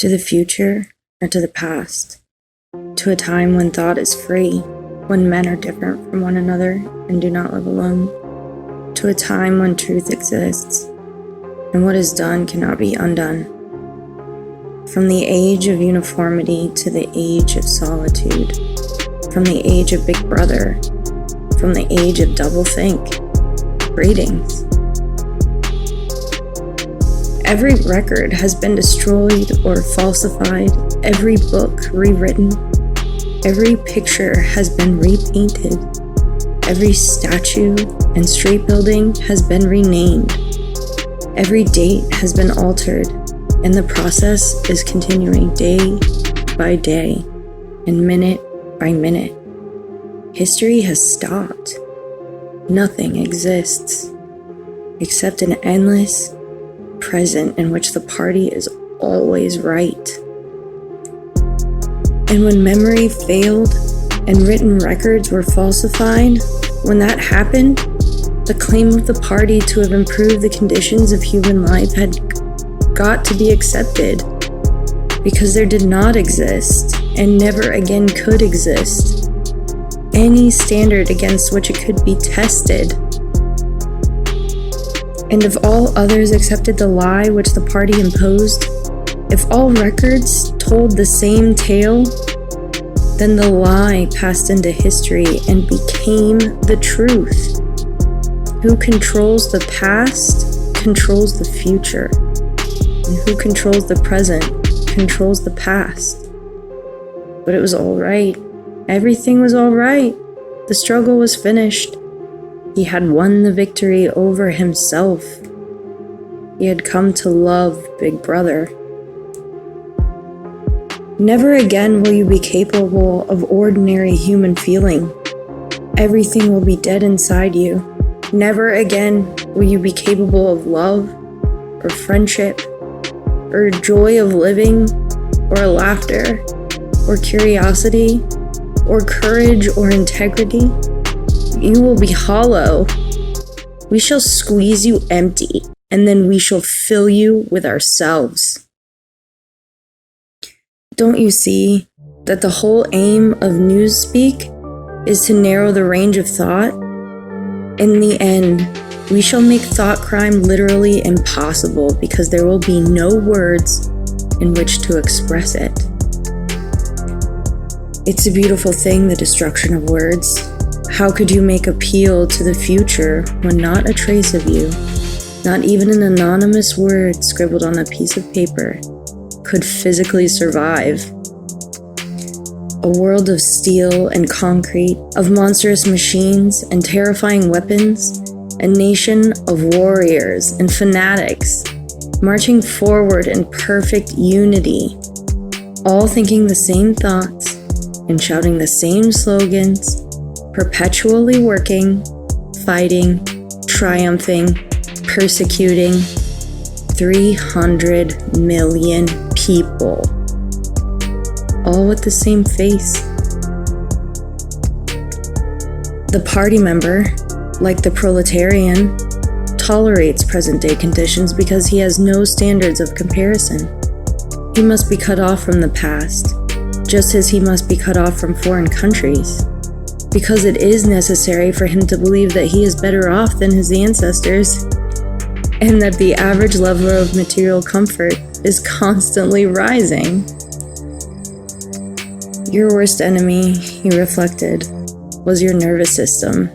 To the future or to the past? To a time when thought is free, when men are different from one another and do not live alone? To a time when truth exists, and what is done cannot be undone? From the age of uniformity to the age of solitude, from the age of Big Brother, from the age of doublethink. Greetings. Every record has been destroyed or falsified, every book rewritten, every picture has been repainted, every statue and street building has been renamed, every date has been altered, and the process is continuing day by day and minute by minute. History has stopped. Nothing exists except an endless present in which the party is always right. And when memory failed and written records were falsified, when that happened, the claim of the party to have improved the conditions of human life had got to be accepted, because there did not exist, and never again could exist, any standard against which it could be tested. And if all others accepted the lie which the party imposed, if all records told the same tale, then the lie passed into history and became the truth. Who controls the past controls the future, and who controls the present controls the past. But it was all right. Everything was all right. The struggle was finished. He had won the victory over himself. He had come to love Big Brother. Never again will you be capable of ordinary human feeling. Everything will be dead inside you. Never again will you be capable of love, or friendship, or joy of living, or laughter, or curiosity, or courage, or integrity. You will be hollow. We shall squeeze you empty, and then we shall fill you with ourselves. Don't you see that the whole aim of newspeak is to narrow the range of thought? In the end, we shall make thought crime literally impossible, because there will be no words in which to express it. It's a beautiful thing, the destruction of words. How could you make appeal to the future when not a trace of you, not even an anonymous word scribbled on a piece of paper, could physically survive? A world of steel and concrete, of monstrous machines and terrifying weapons, a nation of warriors and fanatics, marching forward in perfect unity, all thinking the same thoughts and shouting the same slogans, perpetually working, fighting, triumphing, persecuting 300 million people, all with the same face. The party member, like the proletarian, tolerates present-day conditions because he has no standards of comparison. He must be cut off from the past, just as he must be cut off from foreign countries, because it is necessary for him to believe that he is better off than his ancestors, and that the average level of material comfort is constantly rising. Your worst enemy, he reflected, was your nervous system.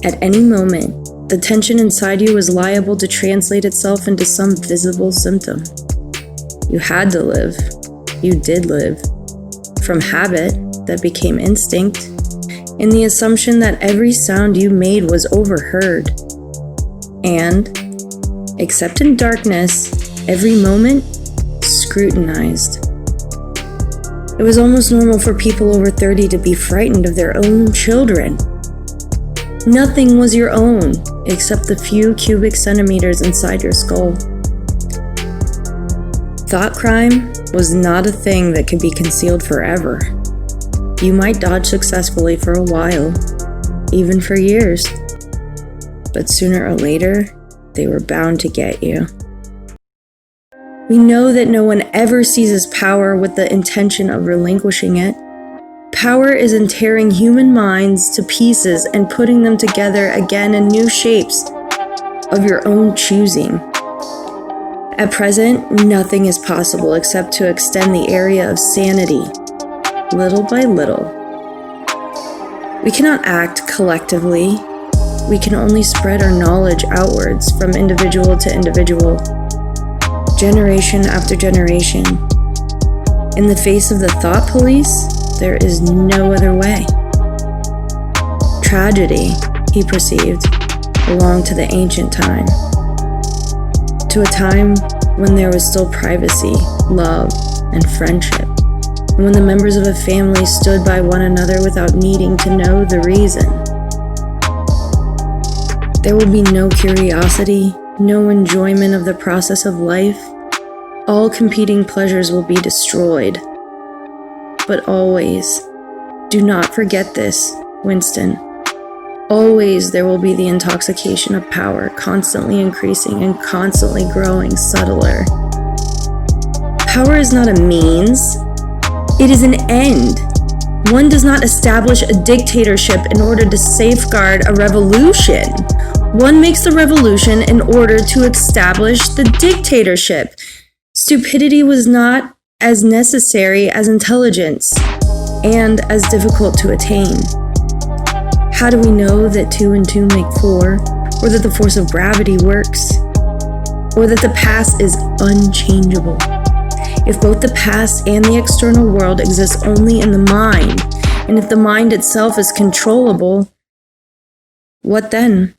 At any moment, the tension inside you was liable to translate itself into some visible symptom. You had to live. You did live. From habit that became instinct, in the assumption that every sound you made was overheard. And, except in darkness, every moment scrutinized. It was almost normal for people over 30 to be frightened of their own children. Nothing was your own except the few cubic centimeters inside your skull. Thought crime was not a thing that could be concealed forever. You might dodge successfully for a while, even for years, but sooner or later, they were bound to get you. We know that no one ever seizes power with the intention of relinquishing it. Power is in tearing human minds to pieces and putting them together again in new shapes of your own choosing. At present, nothing is possible except to extend the area of sanity, little by little. We cannot act collectively. We can only spread our knowledge outwards from individual to individual, generation after generation. In the face of the thought police, there is no other way. Tragedy, he perceived, belonged to the ancient time, to a time when there was still privacy, love, and friendship, and when the members of a family stood by one another without needing to know the reason. There will be no curiosity, no enjoyment of the process of life. All competing pleasures will be destroyed. But always, do not forget this, Winston. Always there will be the intoxication of power, constantly increasing and constantly growing subtler. Power is not a means, it is an end. One does not establish a dictatorship in order to safeguard a revolution. One makes the revolution in order to establish the dictatorship. Stupidity was not as necessary as intelligence, and as difficult to attain. How do we know that 2 and 2 make 4, or that the force of gravity works, or that the past is unchangeable? If both the past and the external world exist only in the mind, and if the mind itself is controllable, what then?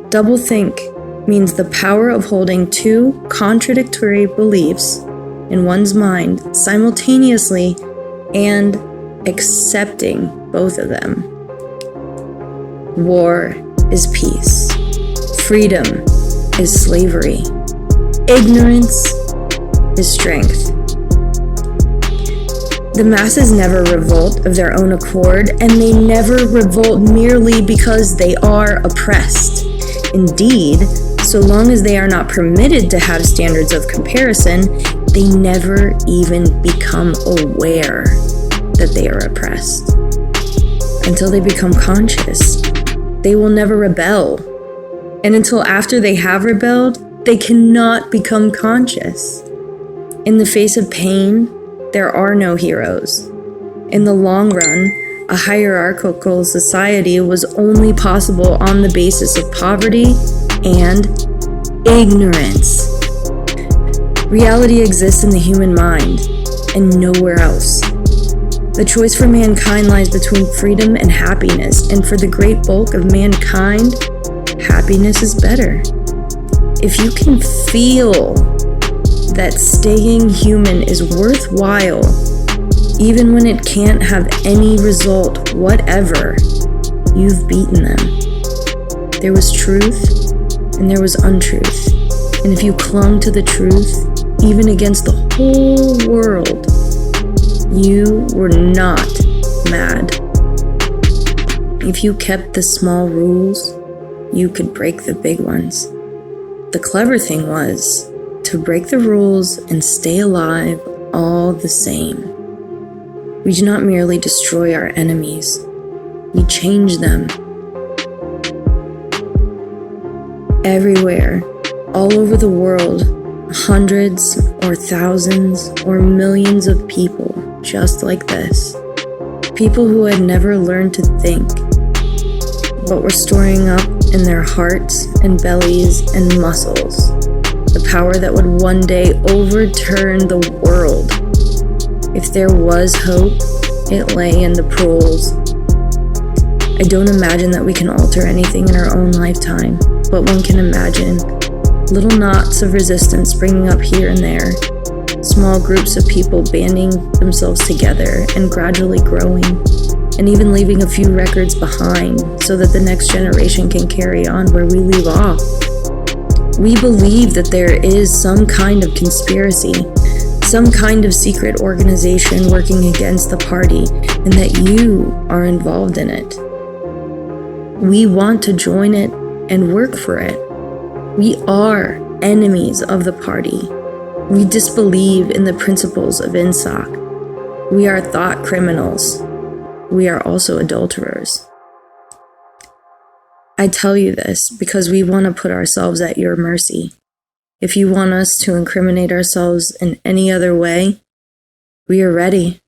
Doublethink means the power of holding 2 contradictory beliefs in one's mind simultaneously and accepting both of them. War is peace. Freedom is slavery. Ignorance is strength. The masses never revolt of their own accord, and they never revolt merely because they are oppressed. Indeed, so long as they are not permitted to have standards of comparison, they never even become aware that they are oppressed. Until they become conscious, they will never rebel. And until after they have rebelled, they cannot become conscious. In the face of pain, there are no heroes. In the long run, a hierarchical society was only possible on the basis of poverty and ignorance. Reality exists in the human mind and nowhere else. The choice for mankind lies between freedom and happiness, and for the great bulk of mankind, happiness is better. If you can feel that staying human is worthwhile, even when it can't have any result whatever, you've beaten them. There was truth and there was untruth. And if you clung to the truth, even against the whole world, you were not mad. If you kept the small rules, you could break the big ones. The clever thing was to break the rules and stay alive all the same. We do not merely destroy our enemies, we change them. Everywhere, all over the world, hundreds or thousands or millions of people just like this. People who had never learned to think, but were storing up in their hearts and bellies and muscles the power that would one day overturn the world. If there was hope, it lay in the proles. I don't imagine that we can alter anything in our own lifetime, but one can imagine little knots of resistance springing up here and there, small groups of people banding themselves together and gradually growing, and even leaving a few records behind so that the next generation can carry on where we leave off. We believe that there is some kind of conspiracy, some kind of secret organization working against the party, and that you are involved in it. We want to join it and work for it. We are enemies of the party. We disbelieve in the principles of INSOC. We are thought criminals. We are also adulterers. I tell you this because we want to put ourselves at your mercy. If you want us to incriminate ourselves in any other way, we are ready.